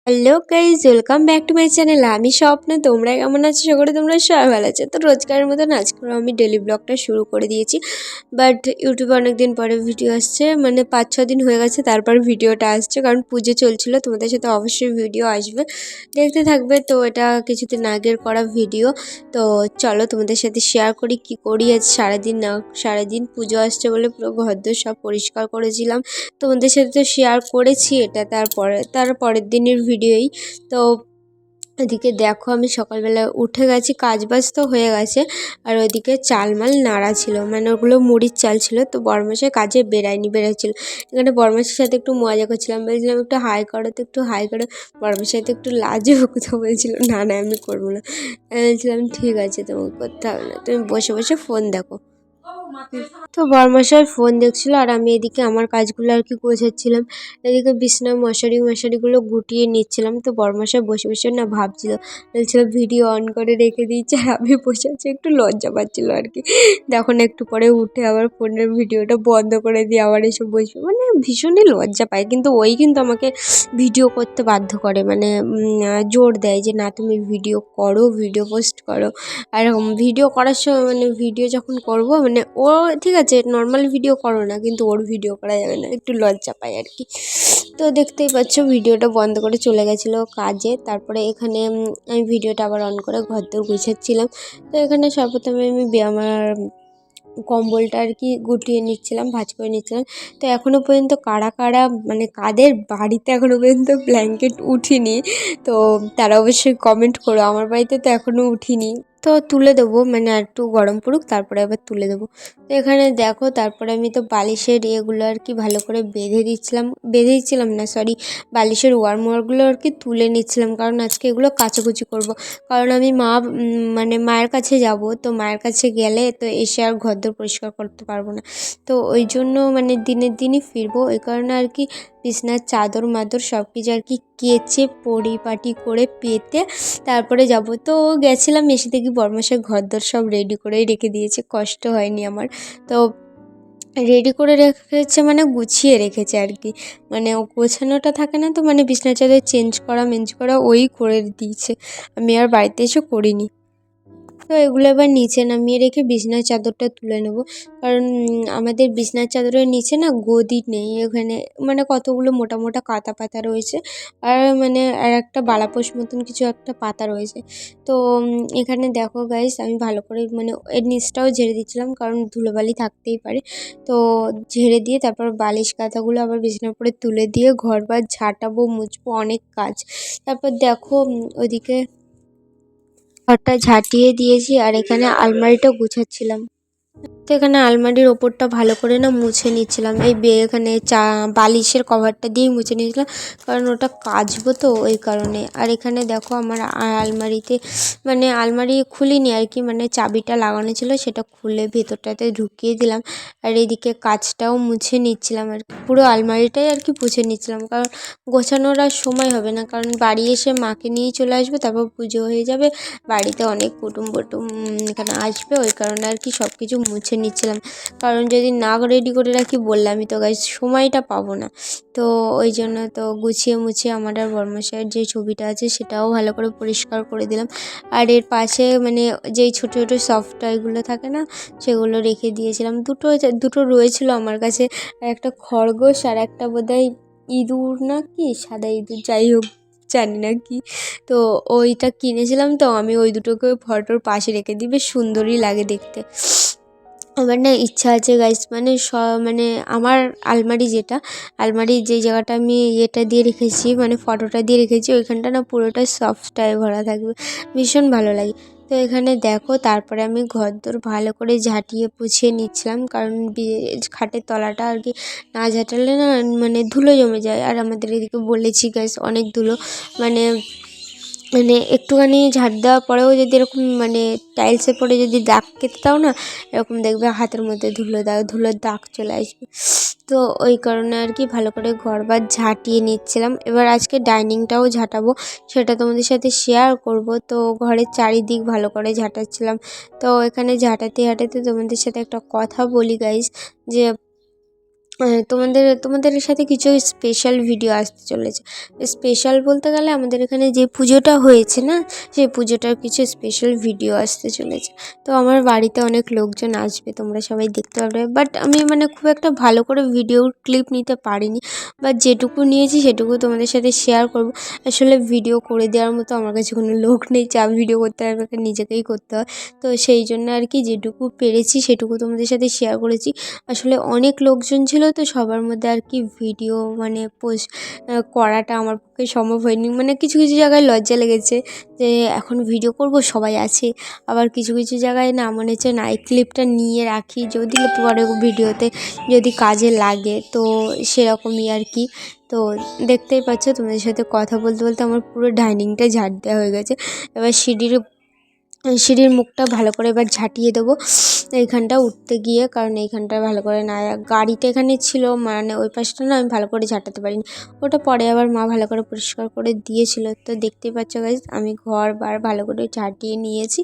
Hello guys, welcome back to my channel. আমি স্বপ্ন। তোমরা কেমন আছো? সকলে তোমরা সবাই ভালো আছো? তো রোজকারের মতন আজকেও আমি ডেলি ব্লগটা শুরু করে দিয়েছি। বাট ইউটিউবে অনেক দিন পরে ভিডিও আসছে, মানে 5-6 দিন হয়ে গেছে তারপর ভিডিওটা আসছে, কারণ পুজো চলছিল। তোমাদের সাথে অবশ্যই ভিডিও আসবে, দেখতে থাকবে। তো এটা কিছুদিন আগের করা ভিডিও। তো চলো তোমাদের সাথে শেয়ার করি কি করি আজ সারাদিন পুজো আসছে বলে পুরো ঘরদোর সব পরিষ্কার করেছিলাম। তোমাদের সাথে তো শেয়ার করেছি এটা, তার পরের দিনের ভিডিওই। তো এদিকে দেখো আমি সকালবেলা উঠে গেছি, কাজবাজ তো হয়ে গেছে, আর ওইদিকে চালমাল নাড়া ছিল, মানে ওগুলো মুড়ির চাল ছিল। তো বড়মাসের কাজে বেরোচ্ছিল। এখানে বড়মাসের সাথে একটু মজা করছিলাম, বলছিলাম একটু হাই করো, তো একটু হাই করো। বড়মাসের সাথে একটু লাজে কথা বলছিল, না না আমি করবো না। আমি বলছিলাম ঠিক আছে, তোমাকে করতে হবে না, তুমি বসে বসে ফোন দেখো। তো বরমশাই ফোন দেখছিল, আর আমি এদিকে আমার কাজগুলো আর কি গোছাচ্ছিলাম। এদিকে বিছনা মশারিগুলো গুটিয়ে নিচ্ছিলাম। তো বরমশাই বসে বসে না ভাবছিল, বলছিল ভিডিও অন করে রেখে দিয়েছে, আর আমি বসে আছি। একটু লজ্জা পাচ্ছিল আর কি। দেখো না, একটু পরে উঠে আবার ফোনের ভিডিওটা বন্ধ করে দিয়ে আবার এসে বসবে, মানে ভীষণই লজ্জা পায়। কিন্তু ওই কিন্তু আমাকে ভিডিও করতে বাধ্য করে, মানে জোর দেয় যে না তুমি ভিডিও করো, ভিডিও পোস্ট করো। আর ভিডিও করার সময়, মানে ভিডিও যখন করব, মানে ও ঠিক আছে নর্মাল ভিডিও করো না, কিন্তু ওর ভিডিও করা যাবে না, একটু লজ্জা পায় আর কি। তো দেখতেই পাচ্ছ ভিডিওটা বন্ধ করে চলে গেছিলো কাজে। তারপরে এখানে আমি ভিডিওটা আবার অন করে ঘরদোর গুছাচ্ছিলাম। তো এখানে সর্বপ্রথমে আমি আমার কম্বলটা আর কি গুটিয়ে নিচ্ছিলাম, ভাঁজ করে নিচ্ছিলাম। তো এখনও পর্যন্ত কারা কারা, মানে কাদের বাড়িতে এখনও পর্যন্ত ব্ল্যাঙ্কেট উঠিনি, তো তারা অবশ্যই কমেন্ট করো। আমার বাড়িতে তো এখনও উঠিনি, তো তুলে দেবো, মানে আর একটু গরম পড়ুক তারপরে আবার তুলে দেবো। তো এখানে দেখো, তারপরে আমি তো বালিশের ইয়েগুলো আর কি ভালো করে বেঁধে দিচ্ছিলাম না, সরি, বালিশের ওয়ারগুলো আর কি তুলে নিচ্ছিলাম, কারণ আজকে এগুলো কাচাকুচি করব। কারণ আমি মানে মায়ের কাছে যাব, তো মায়ের কাছে গেলে তো এসে আর ঘরদোর পরিষ্কার করতে পারবো না। তো ওই জন্য মানে দিনের দিনই ফিরবো, ওই কারণে আর কি বিছনার চাদর মাদর সব কিছু আর কি কেচে পরিপাটি করে পেতে তারপরে যাব। তো গেছিলাম, এসে দেখি বরমাসের ঘরদোর সব রেডি করেই রেখে দিয়েছে, কষ্ট হয়নি আমার। তো রেডি করে রেখেছে মানে গুছিয়ে রেখেছে আর কি, মানে ও গোছানোটা থাকে না, তো মানে বিছনার চাদর চেঞ্জ করা মেঞ্জ করা ওই করে দিয়েছে, আমি আর বাড়িতে এসে করিনি। তো এগুলো এবার নিচে নামিয়ে রেখে বিছনার চাদরটা তুলে নেব, কারণ আমাদের বিছনার চাদরের নিচে না গদি নেই এখানে, মানে কতগুলো মোটা মোটা কাঁথা পাতা রয়েছে, আর মানে আর একটা বালাপোষ মতন কিছু একটা পাতা রয়েছে। তো এখানে দেখো গাইস, আমি ভালো করে মানে এর নিচটাও ঝেড়ে দিচ্ছিলাম, কারণ ধুলোবালি থাকতেই পারে। তো ঝেড়ে দিয়ে তারপর বালিশ কাঁথাগুলো আবার বিছানার উপরে তুলে দিয়ে ঘরবার ঝাঁটাবো, মুছবো, অনেক কাজ। তারপর দেখো ওইদিকে ঘরটা ঝাঁটিয়ে দিয়েছি, আর এখানে আলমারিটা গুছাচ্ছিলাম। তো এখানে আলমারির ওপরটা ভালো করে না মুছে নিচ্ছিলাম, এখানে বালিশের কভারটা দিয়েই মুছে নিয়েছিলাম, কারণ ওটা কাচবো তো ওই কারণে। আর এখানে দেখো আমার আলমারিতে, মানে আলমারি খুলিনি আর কি, মানে চাবিটা লাগানো ছিল সেটা খুলে ভেতরটাতে ঢুকিয়ে দিলাম। আর এদিকে কাচটাও মুছে নিচ্ছিলাম আর কি, পুরো আলমারিটাই আর কি মুছে নিচ্ছিলাম, কারণ গোছানোর আর সময় হবে না, কারণ বাড়ি এসে মাকে নিয়েই চলে আসবে, তারপর পুজো হয়ে যাবে, বাড়িতে অনেক কুটুম এখানে আসবে, ওই কারণে আর কি সব কিছু মুছে নিচ্ছিলাম। কারণ যদি না রেডি করে রাখি, বললামই তো গাইস, সময়টা পাবো না। তো ওই জন্য তো গুছিয়ে মুছিয়ে আমার আর বর্মশাইয়ের যে ছবিটা আছে সেটাও ভালো করে পরিষ্কার করে দিলাম। আর এর পাশে মানে যেই ছোটো ছোটো সফট টয়গুলো থাকে না, সেগুলো রেখে দিয়েছিলাম। দুটো রয়েছিল আমার কাছে, আর একটা খরগোশ, আর একটা বোধহয় ইঁদুর না কি, সাদা ইঁদুর, যাই হোক জানি না কি। তো ওইটা কিনেছিলাম, তো আমি ওই দুটোকে ফটোর পাশে রেখে দিই, বেশ সুন্দরই লাগে দেখতে। আমার না ইচ্ছা আছে গাইস, মানে মানে আমার আলমারির যেই জায়গাটা আমি এটা দিয়ে রেখেছি, মানে ফটোটা দিয়ে রেখেছি, ওইখানটা না পুরোটা সফটটায় ভরা থাকবে, ভীষণ ভালো লাগে। তো এখানে দেখো, তারপরে আমি ঘরদোর ভালো করে ঝাঁটিয়ে পুছিয়ে নিচ্ছিলাম, কারণ খাটের তলাটা আর কি না ঝাঁটালে না মানে ধুলো জমে যায়, আর আমাদের এদিকে বলেছি গাইস অনেক ধুলো, মানে মানে একটুখানি ঝাড় দেওয়ার পরেও যদি এরকম মানে টাইলসে পরে যদি দাগ কেটে দাও না, এরকম দেখবে হাতের মধ্যে ধুলোর দাগ চলে আসবে। তো ওই কারণে আর কি ভালো করে ঘরবার ঝাঁটিয়ে নিচ্ছিলাম। এবার আজকে ডাইনিংটাও ঝাঁটাবো, সেটা তোমাদের সাথে শেয়ার করব। তো ঘরের চারিদিক ভালো করে ঝাঁটাচ্ছিলাম। তো এখানে ঝাঁটাতে ঝাঁটাতে তোমাদের সাথে একটা কথা বলি গাইস, যে তোমাদের সাথে কিছু স্পেশাল ভিডিও আসতে চলেছে। স্পেশাল বলতে গেলে আমাদের এখানে যে পুজোটা হয়েছে না, সেই পুজোটার কিছু স্পেশাল ভিডিও আসতে চলেছে। তো আমার বাড়িতে অনেক লোকজন আসবে, তোমরা সবাই দেখতে পারবে। বাট আমি মানে খুব একটা ভালো করে ভিডিওর ক্লিপ নিতে পারিনি, বা যেটুকু নিয়েছি সেটুকু তোমাদের সাথে শেয়ার করব। আসলে ভিডিও করে দেওয়ার মতো আমার কাছে কোনো লোক নেই, যা ভিডিও করতে হয় আমাকে নিজেকেই করতে হয়। তো সেই জন্য আর কি যেটুকু পেরেছি সেটুকু তোমাদের সাথে শেয়ার করেছি। আসলে অনেক লোকজন ছিল, তো সবার মধ্যে আর কি ভিডিও মানে পোস্ট করাটা আমার পক্ষে সম্ভব হয়নি। মানে কিছু কিছু জায়গায় লজ্জা লেগেছে যে এখন ভিডিও করব সবাই আছে, আবার কিছু কিছু জায়গায় না মনে হচ্ছে না এই ক্লিপটা নিয়ে রাখি, যদি পরে ভিডিওতে যদি কাজে লাগে, তো সেরকমই আর কি। তো দেখতেই পাচ্ছ তোমাদের সাথে কথা বলতে বলতে আমার পুরো ডাইনিংটা ঝাড় দেওয়া হয়ে গেছে। এবার সিঁড়ির মুখটা ভালো করে এবার ঝাঁটিয়ে দেবো এইখানটা উঠতে গিয়ে, কারণ এইখানটা ভালো করে না, গাড়িটা এখানে ছিল মানে ওই পাশটা না আমি ভালো করে ঝাঁটাতে পারিনি, ওটা পরে আবার মা ভালো করে পরিষ্কার করে দিয়েছিল। তো দেখতেই পাচ্ছ গাইজ আমি ঘর বার ভালো করে ঝাঁটিয়ে নিয়েছি।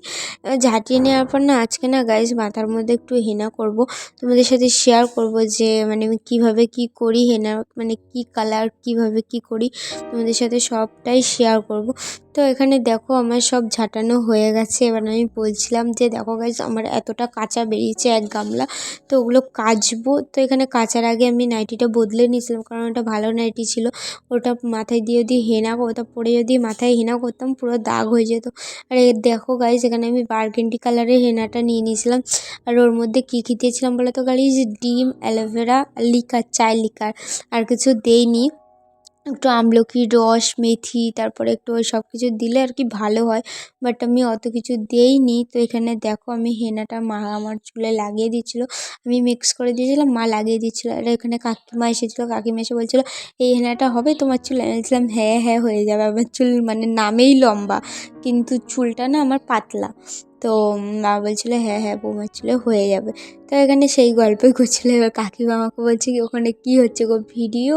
ঝাঁটিয়ে নেওয়ার পর না আজকে না গাইজ মাথার মধ্যে একটু হেনা করব, তোমাদের সাথে শেয়ার করব যে মানে আমি কীভাবে কী করি, হেনা মানে কি কালার কীভাবে কী করি তোমাদের সাথে সবটাই শেয়ার করব। তো এখানে দেখো আমার সব ঝাঁটানো হয়ে গেছে। এবার আমি বলছিলাম যে দেখো গাইজ আমার এতটা কাঁচা বেরিয়েছে এক গামলা, তো ওগুলো কাচবো। তো এখানে কাচার আগে আমি নাইটিটা বদলে নিয়েছিলাম, কারণ ওটা ভালো নাইটি ছিল, ওটা মাথায় দিয়ে যদি হেনা ওটা পরে যদি মাথায় হেনা করতাম পুরো দাগ হয়ে যেত। আর দেখো গাইজ এখানে আমি বার্গেন্ডি কালারের হেনাটা নিয়ে নিয়েছিলাম। আর ওর মধ্যে কী কী দিয়েছিলাম বলো তো গাইজ, ডিম, অ্যালোভেরা, লিকার, চায় লিকার, আর কিছু দেইনি। একটু আমলকির রস, মেথি, তারপরে একটু ওই সব কিছু দিলে আর কি ভালো হয়, বাট আমি অত কিছু দেইনি। তো এখানে দেখো আমি হেনাটা মা আমার চুলে লাগিয়ে দিচ্ছিলো, আমি মিক্স করে দিয়েছিলাম, মা লাগিয়ে দিচ্ছিলো। আর এখানে কাকিমা এসেছিলো, কাকিমা এসে বলছিলো এই হেনাটা হবে তোমার চুলে? বলছিলাম হ্যাঁ হ্যাঁ হয়ে যাবে, আমার চুল মানে নামেই লম্বা কিন্তু চুলটা না আমার পাতলা। তো মা বলছিলো হ্যাঁ হ্যাঁ বৌমার চুলে হয়ে যাবে। তো এখানে সেই গল্পই করছিলো। এবার কাকিমা আমাকে বলছে কি ওখানে কী হচ্ছে গো ভিডিও?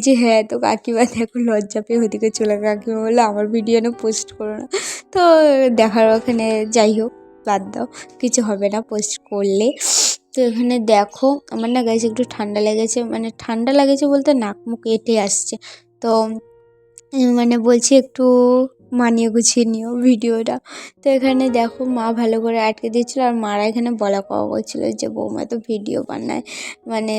যে হ্যাঁ। তো কাকিমা দেখো লজ্জা পেয়ে ওদিকে চলে গেল, কাকিমা বললো আমার ভিডিও না পোস্ট করো না। তো দেখার ওখানে যাই হোক বাদ দাও, কিছু হবে না পোস্ট করলে। তো এখানে দেখো আমার না গাইছে একটু ঠান্ডা লেগেছে, মানে ঠান্ডা লেগেছে বলতে নাক মুখ এঁটে আসছে। তো মানে বলছি একটু মানিয়ে গুছিয়ে নিও ভিডিওটা। তো এখানে দেখো মা ভালো করে আটকে দিচ্ছিলো, আর মারা এখানে বলা কওয়া করছিলো যে বৌমা তো ভিডিও বানায়, মানে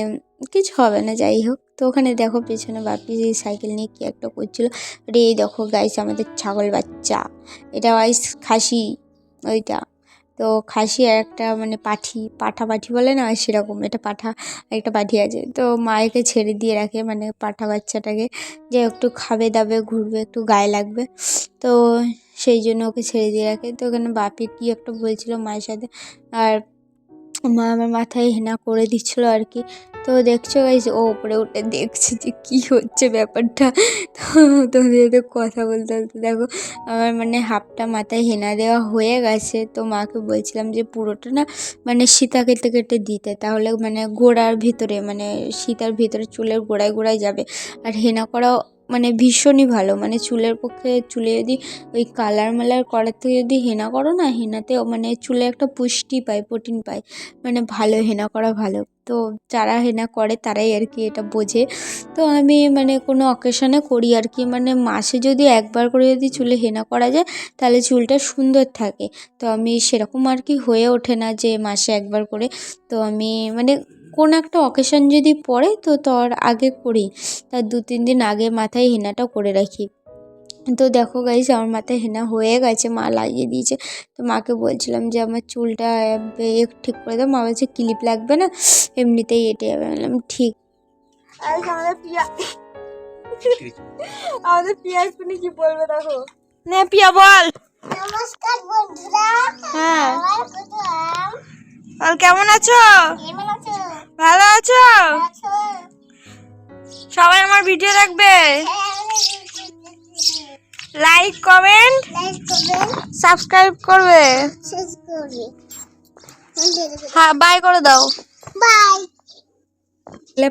কিছু হবে না যাই হোক। তো ওখানে দেখো পেছনে বাপি সাইকেল নিয়ে কী একটা করছিলো। আর এই দেখো গাইস আমাদের ছাগল বাচ্চা, এটা গাইস খাসি ওইটা। তো খাসি আর একটা মানে পাঠি বলে না সেরকম, এটা পাঠা একটা পাঠি আছে। তো মায়েকে ছেড়ে দিয়ে রাখে মানে পাঠা বাচ্চাটাকে, যে একটু খাবে দাবে ঘুরবে একটু গায়ে লাগবে, তো সেই জন্য ওকে ছেড়ে দিয়ে রাখে। তো ওখানে বাপি কী একটা বলছিল মায়ের সাথে, আর মা আমার মাথায় হেনা করে দিচ্ছিলো আর কি। তো দেখছো গাইস ও উপরে উঠে দেখছে যে কী হচ্ছে ব্যাপারটা। তো তোমাদের সাথে কথা বলতে বলতে দেখো আমার মানে হাফটা মাথায় হেনা দেওয়া হয়ে গেছে। তো মাকে বলছিলাম যে পুরোটা না মানে সীতা কেটে কেটে দিতে, তাহলে মানে গোড়ার ভিতরে মানে সীতার ভিতরে চুলের গোড়ায় গোড়ায় যাবে। আর হেনা করা মানে ভীষণই ভালো, মানে চুলের পক্ষে, চুলে যদি ওই কালার মালার করার থেকে যদি হেনা করো না, হেনাতে মানে চুলে একটা পুষ্টি পায়, প্রোটিন পায়, মানে ভালো হেনা করা ভালো। তো যারা হেনা করে তারাই আর কি এটা বোঝে। তো আমি মানে কোনো অকেশনে করি আর কি, মানে মাসে যদি একবার করে যদি চুলে হেনা করা যায় তাহলে চুলটা সুন্দর থাকে। তো আমি সেরকম আর কি হয়ে ওঠে না যে মাসে একবার করে, তো আমি মানে কোনো একটা অকেশন যদি পড়ে তো তার আগে করি, তার 2-3 দিন আগে মাথায় হেনাটা করে রাখি। তো দেখো গাইস আমার মাথায় হেনা হয়ে গেছে, মা লাগিয়ে দিয়েছে। তো মাকে বলছিলাম যে আমার চুলটা ঠিক করে দাও, মা বলছে ক্লিপ লাগবে না এমনিতেই এঁটে যাবে। বললাম ঠিক। আমাদের পিয়া শুনি কি বলবে দেখো। নে পিয়া বল। নমস্কার বন্ধুরা। হ্যাঁ বল কেমন আছো? ভালো আছো? সবাই আমার ভিডিও দেখবে, লাইক কমেন্ট সাবস্ক্রাইব করবে। হ্যাঁ বাই করে দাও। বাই।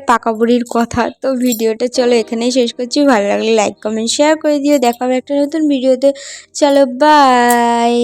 পাকা বুড়ির কথা। তো ভিডিওটা চলো এখানেই শেষ করছি, ভালো লাগলে লাইক কমেন্ট শেয়ার করে দিও, দেখা হবে একটা নতুন ভিডিওতে। চলো বাই।